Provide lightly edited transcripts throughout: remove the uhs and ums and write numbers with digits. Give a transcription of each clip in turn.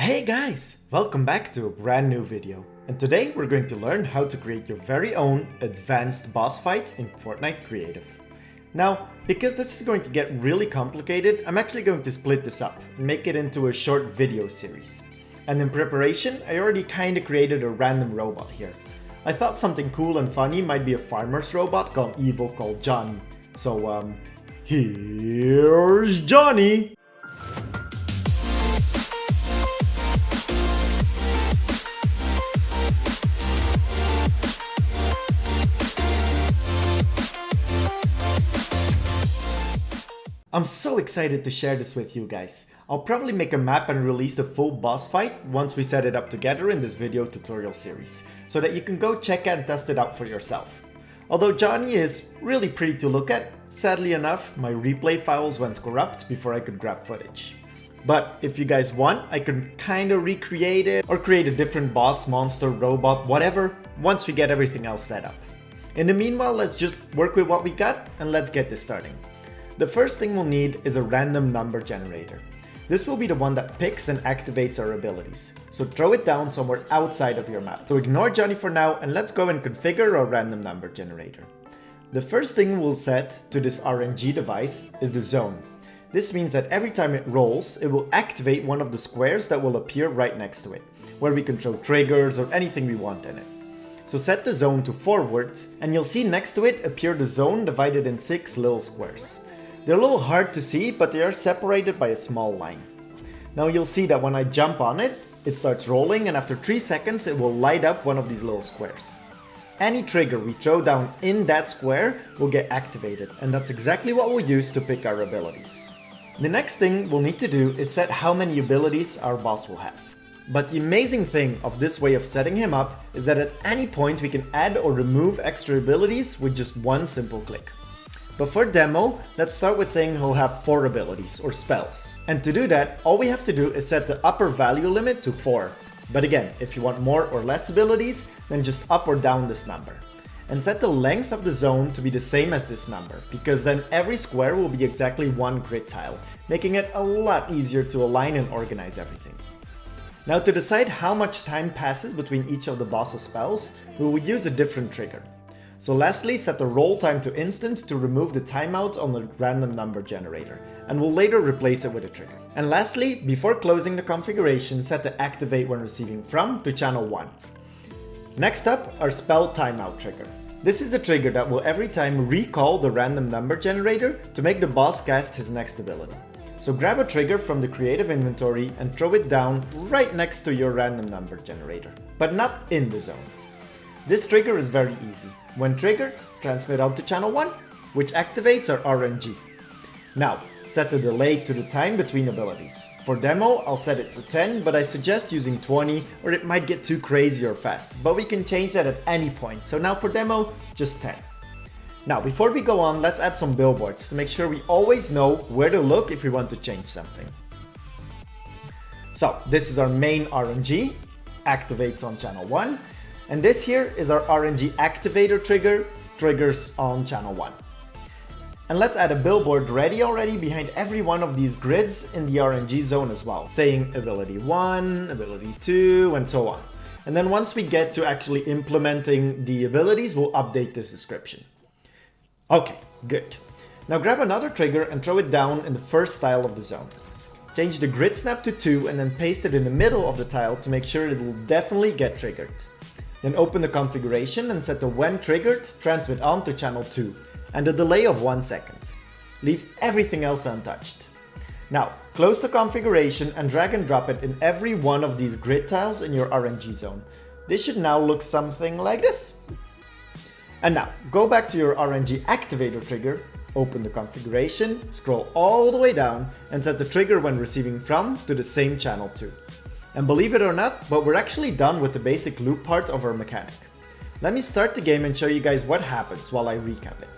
Hey guys! Welcome back to a brand new video. And today we're going to learn how to create your very own advanced boss fight in Fortnite Creative. Now, because this is going to get really complicated, I'm actually going to split this up and make it into a short video series. And in preparation, I already kinda created a random robot here. I thought something cool and funny might be a farmer's robot gone evil called Jonny. So, here's Jonny! I'm so excited to share this with you guys. I'll probably make a map and release the full boss fight once we set it up together in this video tutorial series, so that you can go check and test it out for yourself. Although Jonny is really pretty to look at, sadly enough, my replay files went corrupt before I could grab footage. But if you guys want, I can kinda recreate it or create a different boss, monster, robot, whatever, once we get everything else set up. In the meanwhile, let's just work with what we got and let's get this starting. The first thing we'll need is a random number generator. This will be the one that picks and activates our abilities, so throw it down somewhere outside of your map. So ignore Jonny for now and let's go and configure our random number generator. The first thing we'll set to this RNG device is the zone. This means that every time it rolls, it will activate one of the squares that will appear right next to it, where we can throw triggers or anything we want in it. So set the zone to forward and you'll see next to it appear the zone divided in 6 little squares. They're a little hard to see, but they are separated by a small line. Now you'll see that when I jump on it, it starts rolling and after 3 seconds it will light up one of these little squares. Any trigger we throw down in that square will get activated, and that's exactly what we'll use to pick our abilities. The next thing we'll need to do is set how many abilities our boss will have. But the amazing thing of this way of setting him up is that at any point we can add or remove extra abilities with just one simple click. But for demo, let's start with saying he'll have 4 abilities or spells. And to do that, all we have to do is set the upper value limit to 4. But again, if you want more or less abilities, then just up or down this number. And set the length of the zone to be the same as this number, because then every square will be exactly 1 grid tile, making it a lot easier to align and organize everything. Now to decide how much time passes between each of the boss's spells, we will use a different trigger. So lastly, set the roll time to instant to remove the timeout on the random number generator, and we'll later replace it with a trigger. And lastly, before closing the configuration, set the activate when receiving from to channel 1. Next up, our spell timeout trigger. This is the trigger that will every time recall the random number generator to make the boss cast his next ability. So grab a trigger from the creative inventory and throw it down right next to your random number generator, but not in the zone. This trigger is very easy. When triggered, transmit out to channel 1, which activates our RNG. Now, set the delay to the time between abilities. For demo, I'll set it to 10, but I suggest using 20 or it might get too crazy or fast, but we can change that at any point. So now for demo, just 10. Now, before we go on, let's add some billboards to make sure we always know where to look if we want to change something. So this is our main RNG, activates on channel 1. And this here is our RNG activator trigger, triggers on channel 1. And let's add a billboard ready already behind every one of these grids in the RNG zone as well, saying ability 1, ability 2, and so on. And then once we get to actually implementing the abilities, we'll update this description. Okay, good. Now grab another trigger and throw it down in the first tile of the zone. Change the grid snap to 2 and then paste it in the middle of the tile to make sure it will definitely get triggered. Then open the configuration and set the when triggered transmit on to channel 2 and a delay of 1 second. Leave everything else untouched. Now, close the configuration and drag and drop it in every one of these grid tiles in your RNG zone. This should now look something like this. And now, go back to your RNG activator trigger, open the configuration, scroll all the way down and set the trigger when receiving from to the same channel 2. And believe it or not, but we're actually done with the basic loop part of our mechanic. Let me start the game and show you guys what happens while I recap it.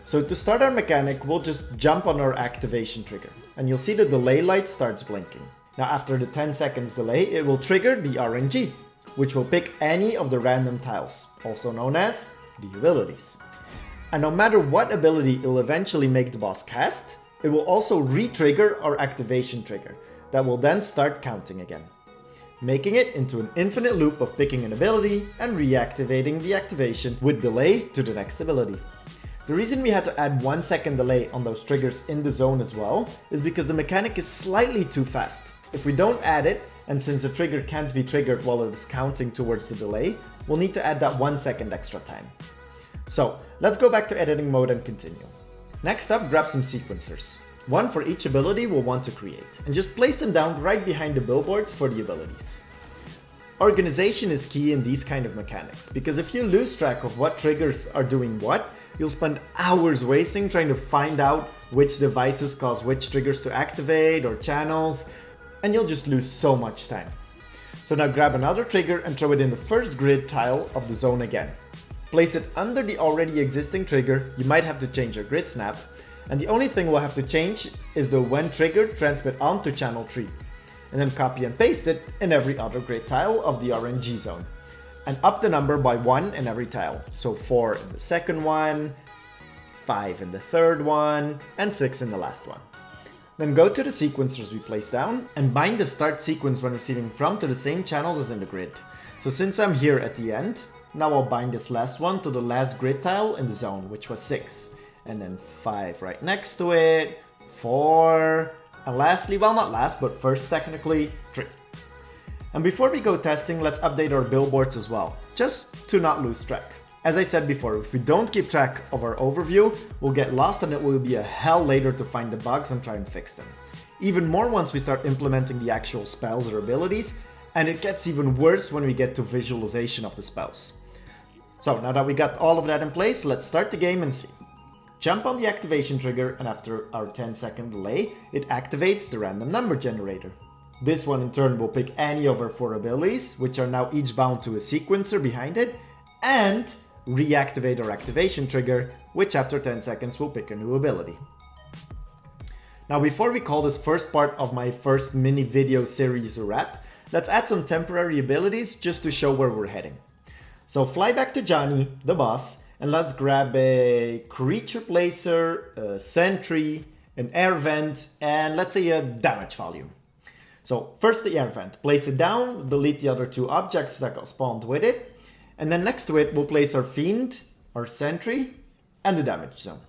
So to start our mechanic, we'll just jump on our activation trigger, and you'll see the delay light starts blinking. Now after the 10 seconds delay, it will trigger the RNG, which will pick any of the random tiles, also known as the abilities. And no matter what ability it'll eventually make the boss cast, it will also re-trigger our activation trigger, that will then start counting again. making it into an infinite loop of picking an ability and reactivating the activation with delay to the next ability. The reason we had to add 1 second delay on those triggers in the zone as well is because the mechanic is slightly too fast. If we don't add it, and since the trigger can't be triggered while it is counting towards the delay, we'll need to add that 1 second extra time. So let's go back to editing mode and continue. Next up, grab some sequencers. One for each ability we'll want to create, and just place them down right behind the billboards for the abilities. Organization is key in these kind of mechanics, because if you lose track of what triggers are doing what, you'll spend hours wasting trying to find out which devices cause which triggers to activate or channels, and you'll just lose so much time. So now grab another trigger and throw it in the first grid tile of the zone again. Place it under the already existing trigger. You might have to change your grid snap, and the only thing we'll have to change is the when triggered transmit onto channel 3. And then copy and paste it in every other grid tile of the RNG zone. And up the number by 1 in every tile. So 4 in the second one, 5 in the third one, and 6 in the last one. Then go to the sequencers we placed down and bind the start sequence when receiving from to the same channels as in the grid. So since I'm here at the end, now I'll bind this last one to the last grid tile in the zone, which was 6. And then 5 right next to it, 4, and lastly, well not last, but first technically, 3. And before we go testing, let's update our billboards as well, just to not lose track. As I said before, if we don't keep track of our overview, we'll get lost and it will be a hell later to find the bugs and try and fix them. Even more once we start implementing the actual spells or abilities, and it gets even worse when we get to visualization of the spells. So now that we got all of that in place, let's start the game and see. Jump on the activation trigger, and after our 10-second delay, it activates the random number generator. This one in turn will pick any of our 4 abilities, which are now each bound to a sequencer behind it, and reactivate our activation trigger, which after 10 seconds will pick a new ability. Now before we call this first part of my first mini video series a wrap, let's add some temporary abilities just to show where we're heading. So fly back to Jonny, the boss, and let's grab a creature placer, a sentry, an air vent, and let's say a damage volume. So first the air vent, place it down, delete the other 2 objects that got spawned with it, and then next to it we'll place our fiend, our sentry, and the damage zone.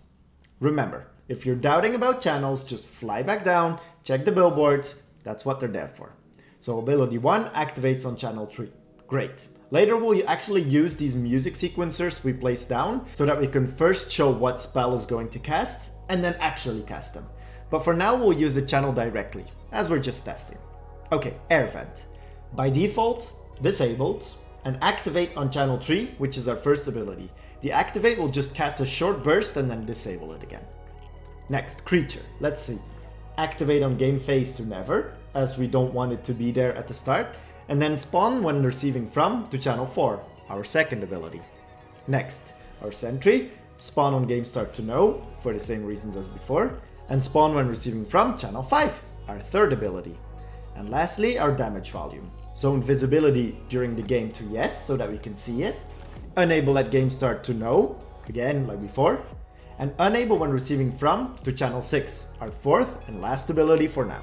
Remember, if you're doubting about channels, just fly back down, check the billboards, that's what they're there for. So ability 1 activates on channel 3, great. Later we'll actually use these music sequencers we placed down so that we can first show what spell is going to cast and then actually cast them. But for now we'll use the channel directly, as we're just testing. Okay, air vent. By default, disabled, and activate on channel 3, which is our first ability. The activate will just cast a short burst and then disable it again. Next, creature. Let's see. Activate on game phase to never, as we don't want it to be there at the start. And then spawn when receiving from to channel 4, our second ability. Next, our sentry, spawn on game start to no, for the same reasons as before, and spawn when receiving from channel 5, our third ability. And lastly, our damage volume. Zone visibility during the game to yes, so that we can see it. Enable at game start to no, again like before. And unable when receiving from to channel 6, our fourth and last ability for now.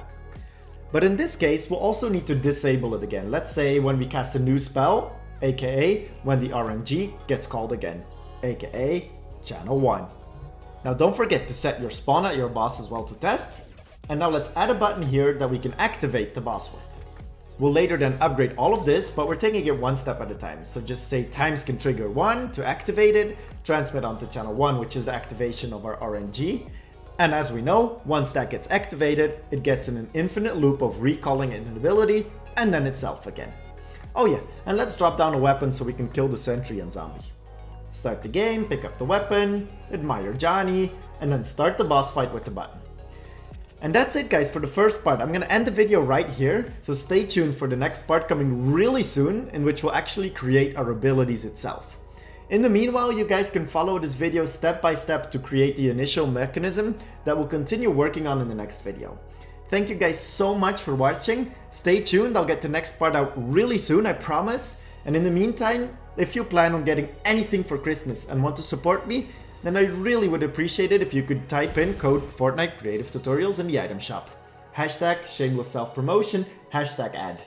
But in this case, we'll also need to disable it again. Let's say when we cast a new spell, aka when the RNG gets called again, aka channel 1. Now don't forget to set your spawn at your boss as well to test. And now let's add a button here that we can activate the boss with. We'll later then upgrade all of this, but we're taking it one step at a time. So just say times can trigger 1 to activate it, transmit onto channel 1, which is the activation of our RNG. And as we know, once that gets activated, it gets in an infinite loop of recalling an ability and then itself again. Oh yeah, and let's drop down a weapon so we can kill the sentry and zombie. Start the game, pick up the weapon, admire Jonny, and then start the boss fight with the button. And that's it guys for the first part. I'm gonna end the video right here, so stay tuned for the next part coming really soon, in which we'll actually create our abilities itself. In the meanwhile, you guys can follow this video step by step to create the initial mechanism that we'll continue working on in the next video. Thank you guys so much for watching. Stay tuned, I'll get the next part out really soon, I promise. And in the meantime, if you plan on getting anything for Christmas and want to support me, then I really would appreciate it if you could type in code Fortnite Creative Tutorials in the item shop. Hashtag shameless self-promotion, hashtag ad.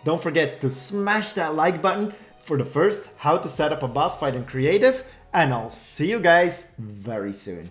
Don't forget to smash that like button for the first how to set up a boss fight in Creative, and I'll see you guys very soon.